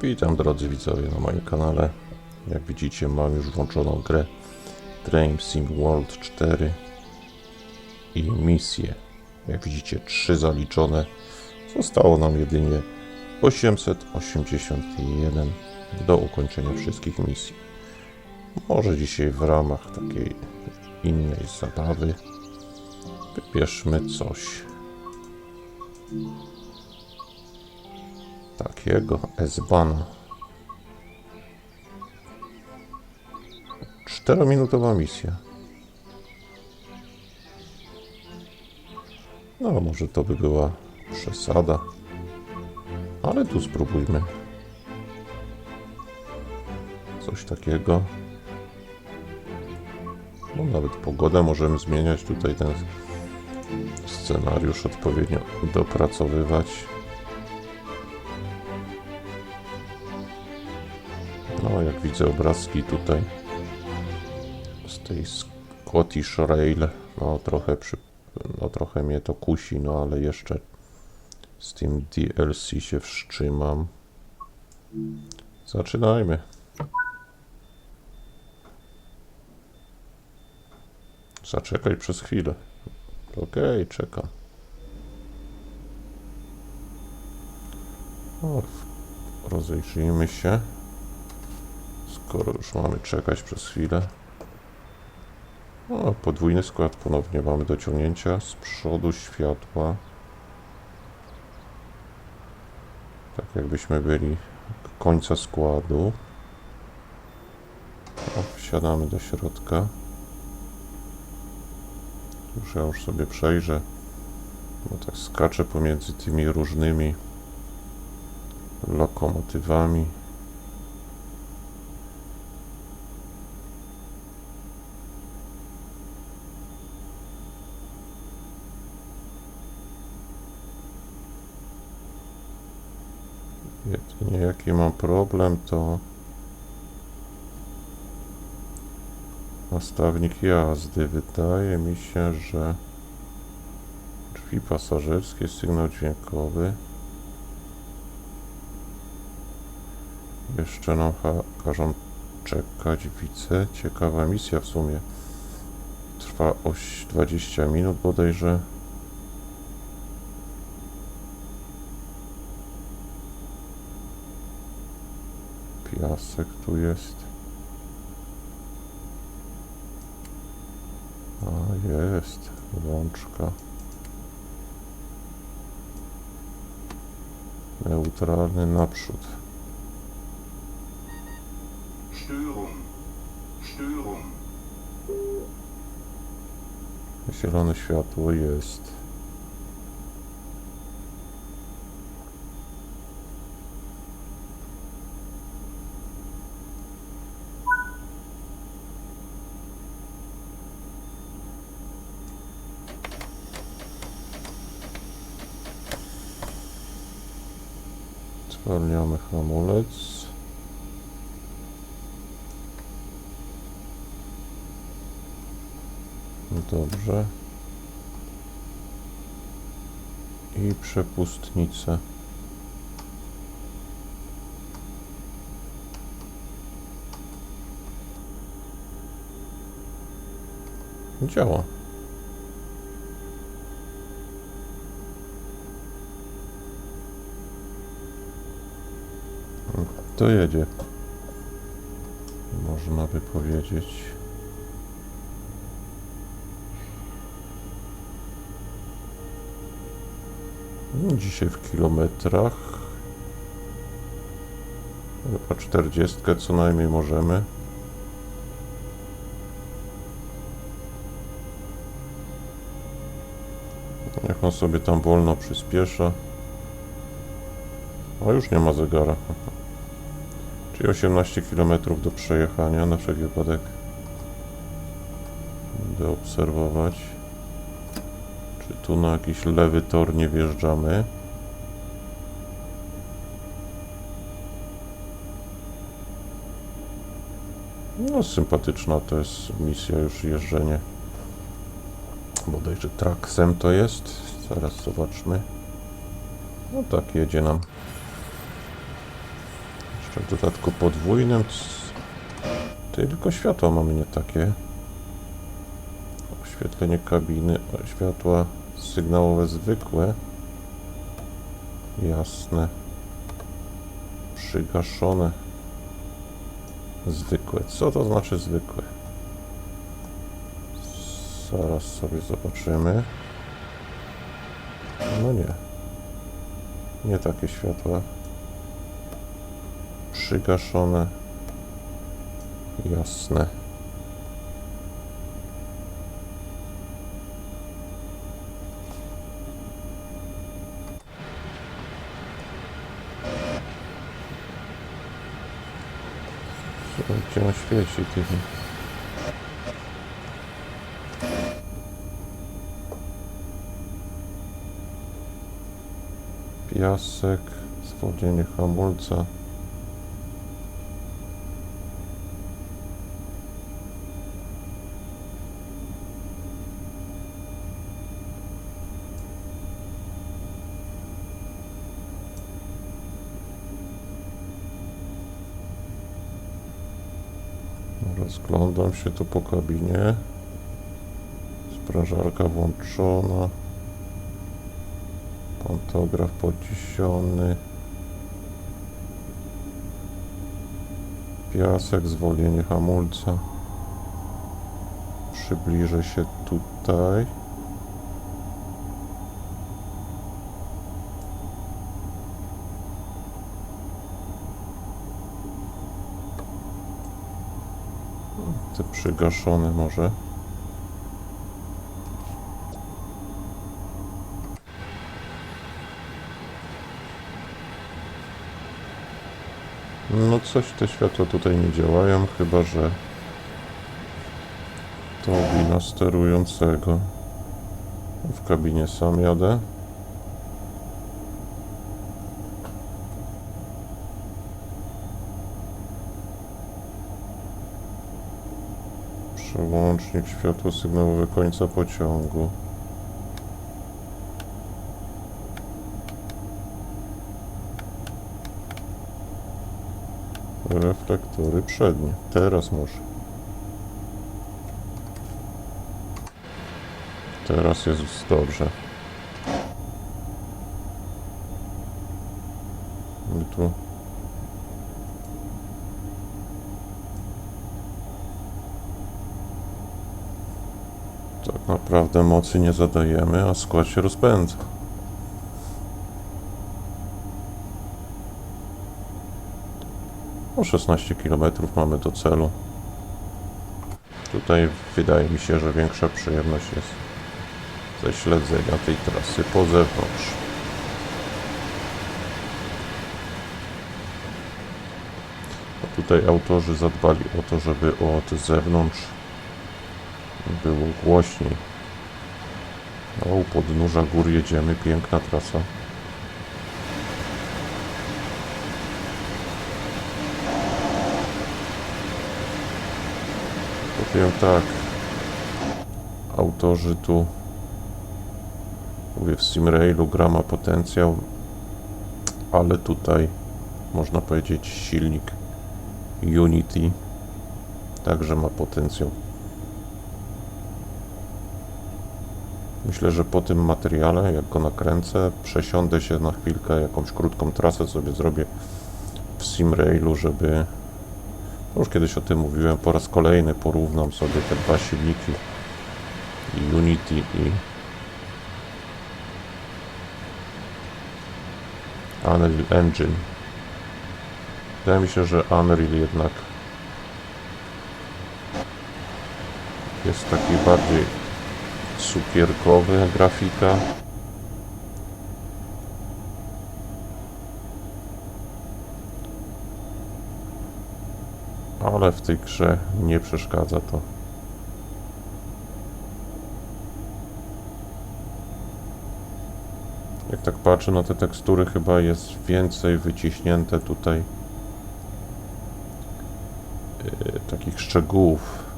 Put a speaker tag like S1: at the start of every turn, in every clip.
S1: Witam drodzy widzowie na moim kanale. Jak widzicie, mam już włączoną grę Train Sim World 4 i misje. Jak widzicie, 3 zaliczone. Zostało nam jedynie 881 do ukończenia wszystkich misji. Może dzisiaj w ramach takiej innej zabawy wybierzmy coś takiego. S-Bahn. 4-minutowa misja. No, może to by była przesada, ale tu spróbujmy coś takiego. No, nawet pogodę możemy zmieniać, tutaj ten scenariusz odpowiednio dopracowywać. No, jak widzę obrazki tutaj z tej Scottish Rail, no trochę mnie to kusi, no ale jeszcze z tym DLC się wstrzymam. Zaczynajmy. Zaczekaj przez chwilę. Okej, czekam. O, rozejrzyjmy się. Skoro już mamy czekać przez chwilę. O, podwójny skład ponownie mamy do ciągnięcia. Z przodu światła. Tak jakbyśmy byli końca składu. O, wsiadamy do środka. Ja już sobie przejrzę. Bo tak skaczę pomiędzy tymi różnymi lokomotywami. Jedynie jaki mam problem, to nastawnik jazdy. Wydaje mi się, że drzwi pasażerskie, sygnał dźwiękowy. Jeszcze nam każą czekać, widzę. Ciekawa misja w sumie. Trwa 20 minut bodajże. Piasek tu jest. A, jest. Łączka. Neutralny naprzód.
S2: Störung.
S1: Zielone światło jest. Zwalniamy hamulec. Dobrze. I przepustnicę. Działa. To jedzie. Można by powiedzieć. No, dzisiaj w kilometrach. Chyba 40 co najmniej możemy. Niech on sobie tam wolno przyspiesza. A już nie ma zegara. Czyli 18 km do przejechania, na wszelki wypadek będę obserwować, czy tu na jakiś lewy tor nie wjeżdżamy. No, sympatyczna to jest misja, już jeżdżenie. Bodajże traksem to jest. Zaraz zobaczmy. No tak, jedzie nam W dodatku podwójnym. Tylko światła mamy nie takie. Oświetlenie kabiny, światła sygnałowe zwykłe. Jasne. Przygaszone. Zwykłe. Co to znaczy zwykłe? Zaraz sobie zobaczymy. No nie. Nie takie światła. Przygaszone. Jasne. Gdzie on świeci tymi? Piasek, zwolnienie hamulca. Rozglądam się tu po kabinie. Sprężarka włączona. Pantograf podniesiony. Piasek, zwolnienie hamulca. Przybliżę się tutaj. Te przygaszone może. No coś te światła tutaj nie działają, chyba że to wina sterującego. W kabinie sam jadę. Przełącznik światło sygnałowe końca pociągu. Reflektory przednie. Teraz może. Teraz jest dobrze. I tu. Tak naprawdę mocy nie zadajemy, a skład się rozpędza. O 16 km mamy do celu. Tutaj wydaje mi się, że większa przyjemność jest ze śledzenia tej trasy po zewnątrz. A tutaj autorzy zadbali o to, żeby od zewnątrz było głośniej. O, u podnóża gór jedziemy, piękna trasa. Powiem tak, autorzy tu, mówię, w SimRailu gra ma potencjał, ale tutaj można powiedzieć silnik Unity także ma potencjał. Myślę, że po tym materiale, jak go nakręcę, przesiądę się na chwilkę, jakąś krótką trasę sobie zrobię w SimRailu, żeby, już kiedyś o tym mówiłem, po raz kolejny porównam sobie te dwa silniki, i Unity i Unreal Engine. Wydaje mi się, że Unreal jednak jest taki bardziej cukierkowy grafika. Ale w tej grze nie przeszkadza to. Jak tak patrzę na te tekstury, chyba jest więcej wyciśnięte tutaj takich szczegółów.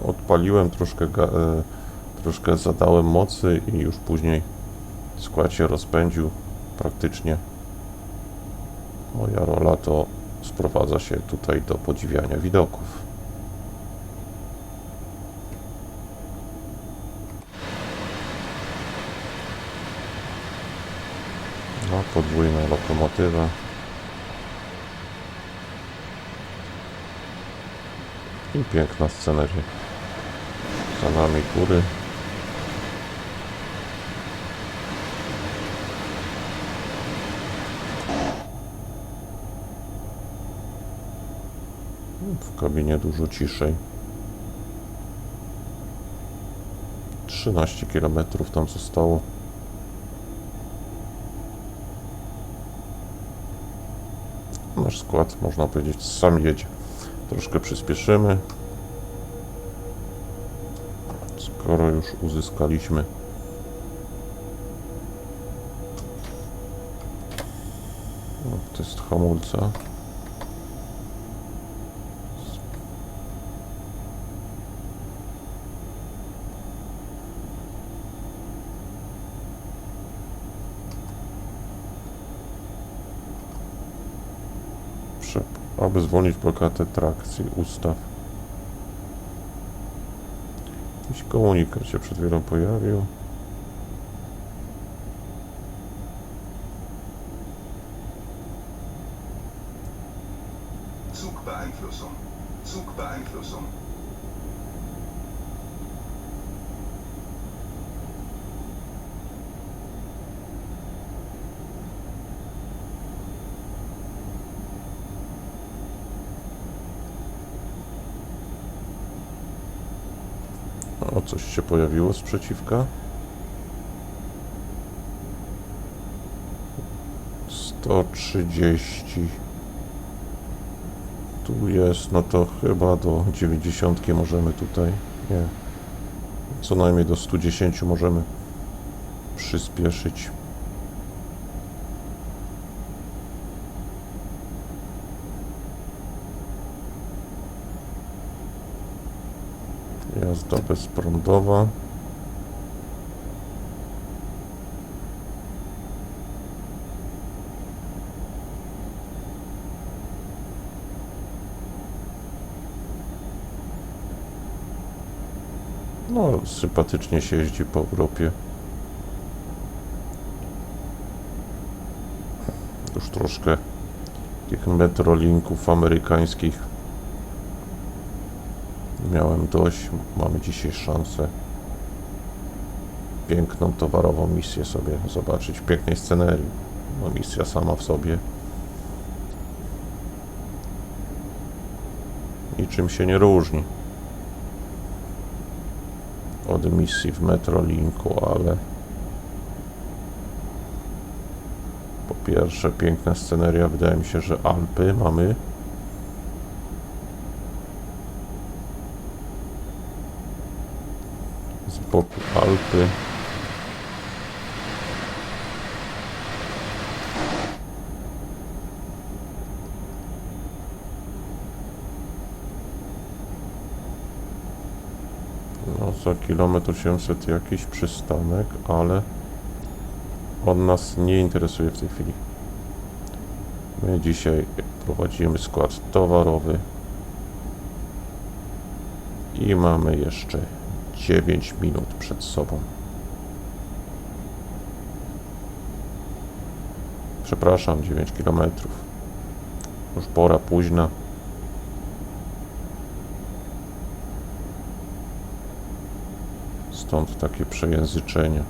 S1: Odpaliłem troszkę zadałem mocy i już później skład się rozpędził. Praktycznie moja rola to sprowadza się tutaj do podziwiania widoków. No, podwójna lokomotywa. I piękna sceneria. Za nami góry. W kabinie dużo ciszej. 13 km tam zostało. Nasz skład, można powiedzieć, sam jedzie. Troszkę przyspieszymy. Skoro już uzyskaliśmy test hamulca. Aby zwolnić blokadę trakcji, ustaw. Jakiś komunikat się przed chwilą pojawił.
S2: Zugbeeinflussung. Zugbeeinflussung.
S1: O, coś się pojawiło sprzeciwka. 130. Tu jest, no to chyba do 90 możemy tutaj, nie, co najmniej do 110 możemy przyspieszyć. Jazda bezprądowa. No, sympatycznie się jeździ po Europie. Już troszkę tych metrolinków amerykańskich miałem dość. Mamy dzisiaj szansę piękną towarową misję sobie zobaczyć, pięknej scenerii. No, misja sama w sobie niczym się nie różni od misji w Metrolinku, ale po pierwsze piękna sceneria, wydaje mi się, że Alpy mamy. Z boku Alpy. No, za kilometr 800 jakiś przystanek, ale on nas nie interesuje w tej chwili. My dzisiaj prowadzimy skład towarowy i mamy jeszcze 9 minut przed sobą. Przepraszam, 9 km. Już pora późna. Stąd takie przejęzyczenia.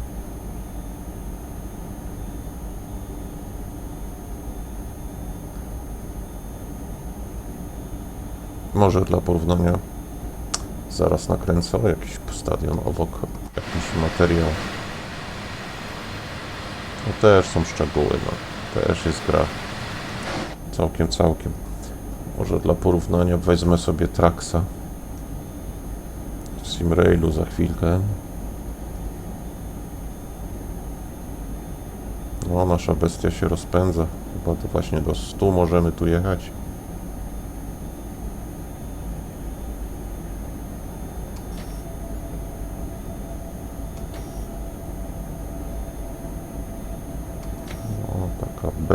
S1: Może dla porównania zaraz nakręcę jakiś stadion obok, jakiś materiał. No też są szczegóły, no. Też jest gra. Całkiem. Może dla porównania wezmę sobie Traxa w Simrailu za chwilkę. No, nasza bestia się rozpędza. Chyba to właśnie do 100 możemy tu jechać.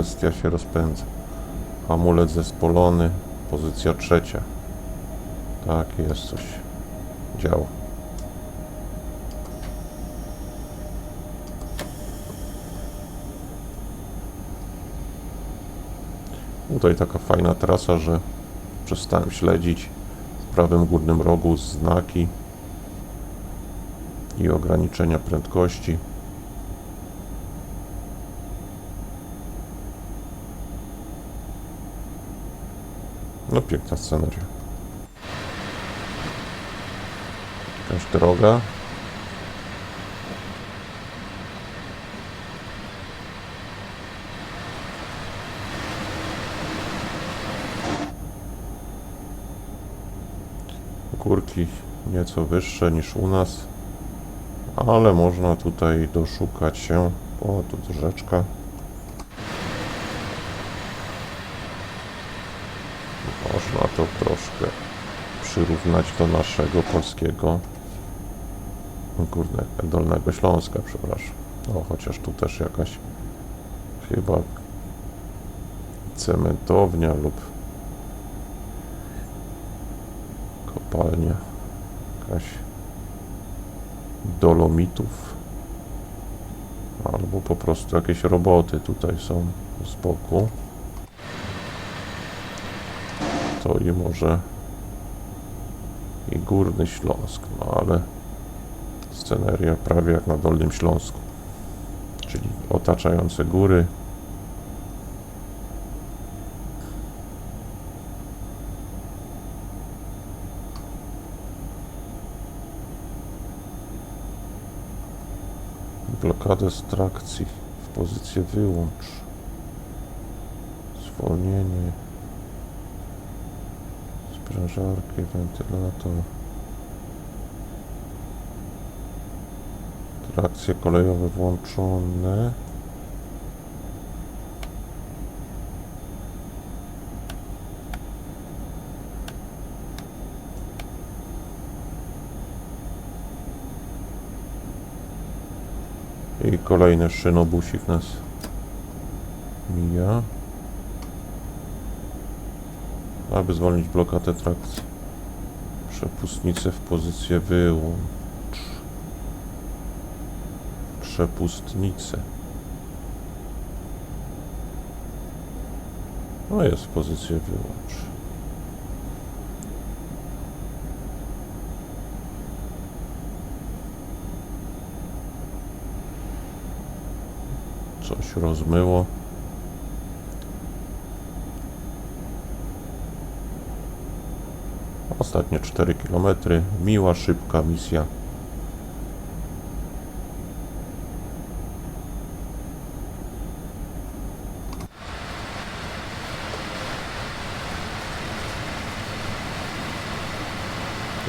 S1: bestia się rozpędza. Amulet zespolony, pozycja 3. Tak, jest coś. Działa. Tutaj taka fajna trasa, że przestałem śledzić. W prawym górnym rogu znaki i ograniczenia prędkości. No piękna sceneria. Jakaś droga. Górki nieco wyższe niż u nas, ale można tutaj doszukać się. O, tu rzeczka. Można to troszkę przyrównać do naszego polskiego Dolnego Śląska, przepraszam. No, chociaż tu też jakaś chyba cementownia lub kopalnia jakaś dolomitów albo po prostu jakieś roboty tutaj są z boku. To i może i Górny Śląsk, no ale sceneria prawie jak na Dolnym Śląsku, czyli otaczające góry. Blokadę z trakcji w pozycję wyłącz. Zwolnienie. Sprężarki, wentylator. Trakcje kolejowe włączone. I kolejny szynobusik nas mija. Aby zwolnić blokadę trakcji. Przepustnicę w pozycję wyłącz. Przepustnicę. No jest w pozycję wyłącz. Coś rozmyło. Ostatnie 4 km. Miła, szybka misja.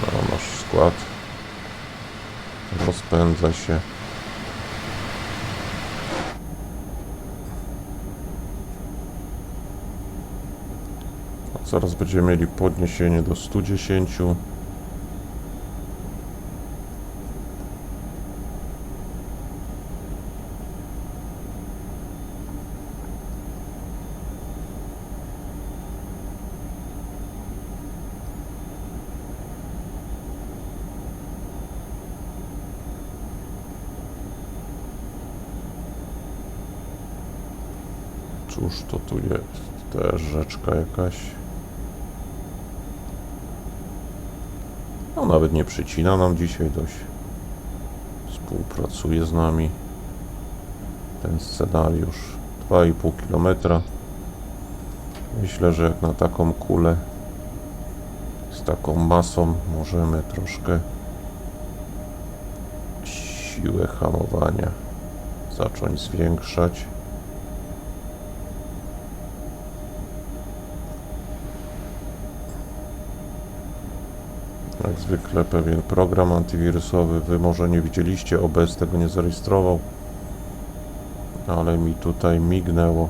S1: No, nasz skład rozpędza się. Zaraz będziemy mieli podniesienie do 110. Cóż to tu jest? Też rzeczka jakaś. No nawet nie przycina nam dzisiaj dość. Współpracuje z nami. Ten scenariusz 2,5 km. Myślę, że jak na taką kulę z taką masą możemy troszkę siłę hamowania zacząć zwiększać. Jak zwykle pewien program antywirusowy, wy może nie widzieliście, OBS tego nie zarejestrował, ale mi tutaj mignęło.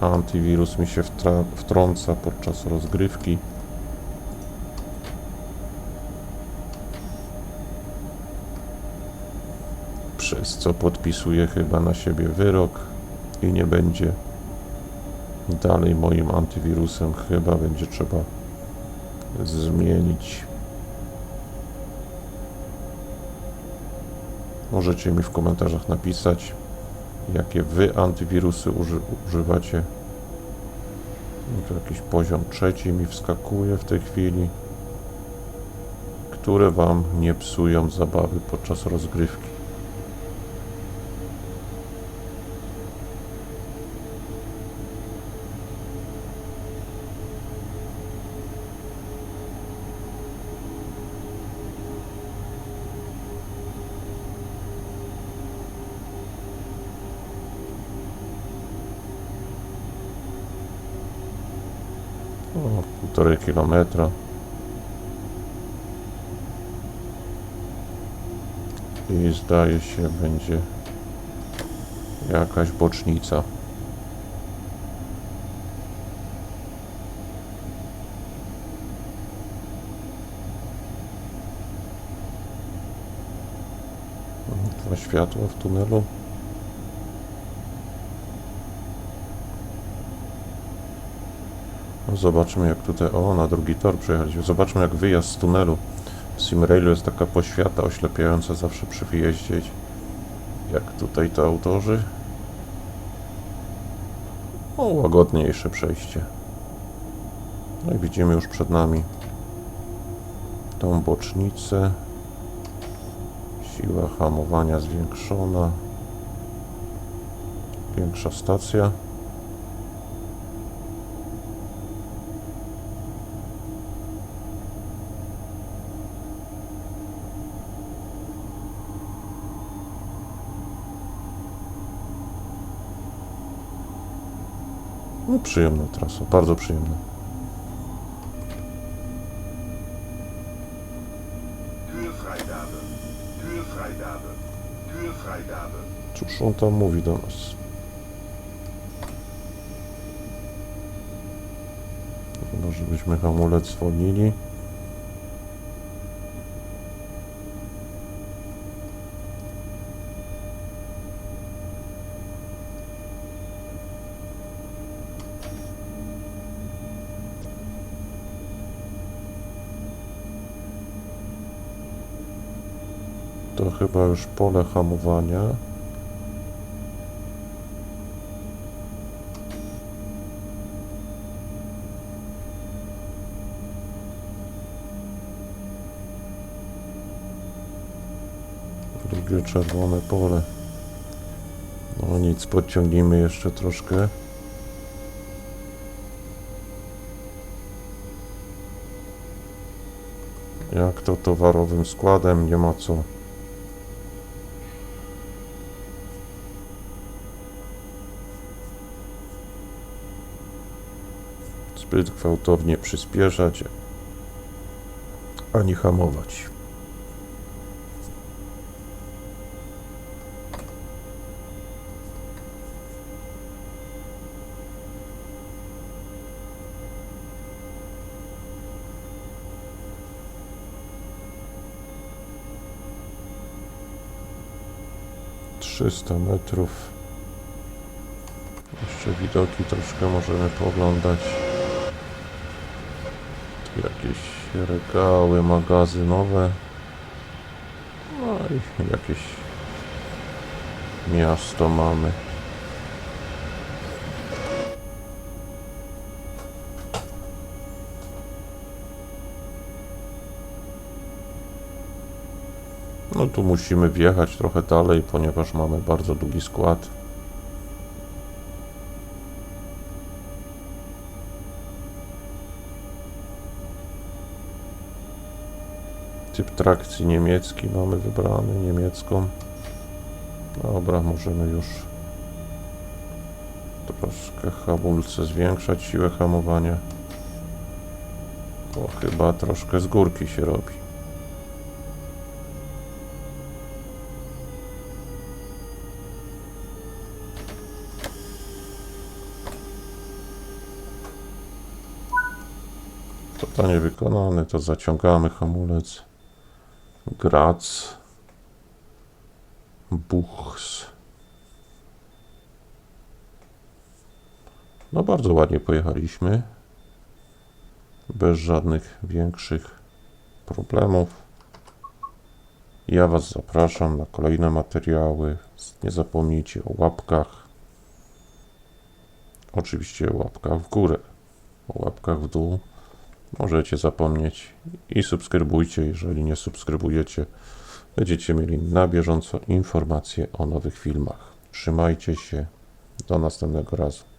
S1: Antywirus mi się wtrąca podczas rozgrywki. Przez co podpisuję chyba na siebie wyrok i nie będzie dalej moim antywirusem. Chyba będzie trzeba zmienić. Możecie mi w komentarzach napisać, jakie wy antywirusy używacie. Tu jakiś poziom 3 mi wskakuje w tej chwili, które wam nie psują zabawy podczas rozgrywki. O, 1,5 kilometra. I zdaje się, będzie jakaś bocznica. Dwa światła w tunelu. No zobaczmy, jak tutaj... O, na drugi tor przejechaliśmy. Zobaczmy, jak wyjazd z tunelu. W Simrailu jest taka poświata oślepiająca zawsze przy wyjeździe. Jak tutaj to autorzy. O, łagodniejsze przejście. No i widzimy już przed nami tą bocznicę. Siła hamowania zwiększona. Większa stacja. No, przyjemna trasa, bardzo przyjemna.
S2: Türfreigabe. Türfreigabe. Türfreigabe.
S1: Cóż on tam mówi do nas? Chyba, żebyśmy hamulec zwolnili. To chyba już pole hamowania. Drugie czerwone pole. No nic, podciągnijmy jeszcze troszkę. Jak to towarowym składem, nie ma co. Zbyt gwałtownie przyspieszać, ani hamować. Trzysta metrów. Jeszcze widoki troszkę możemy pooglądać. Tu jakieś regały magazynowe. No i jakieś miasto mamy. No tu musimy wjechać trochę dalej, ponieważ mamy bardzo długi skład. Typ trakcji niemiecki mamy wybrany, niemiecką. Dobra, możemy już troszkę hamulce zwiększać, siłę hamowania. Bo chyba troszkę z górki się robi. Zadanie wykonane, to zaciągamy hamulec. Graz, Buchs, No bardzo ładnie pojechaliśmy. Bez żadnych większych problemów. Ja Was zapraszam na kolejne materiały. Nie zapomnijcie o łapkach. Oczywiście o łapkach w górę. O łapkach w dół możecie zapomnieć i subskrybujcie. Jeżeli nie subskrybujecie, będziecie mieli na bieżąco informacje o nowych filmach. Trzymajcie się. Do następnego razu.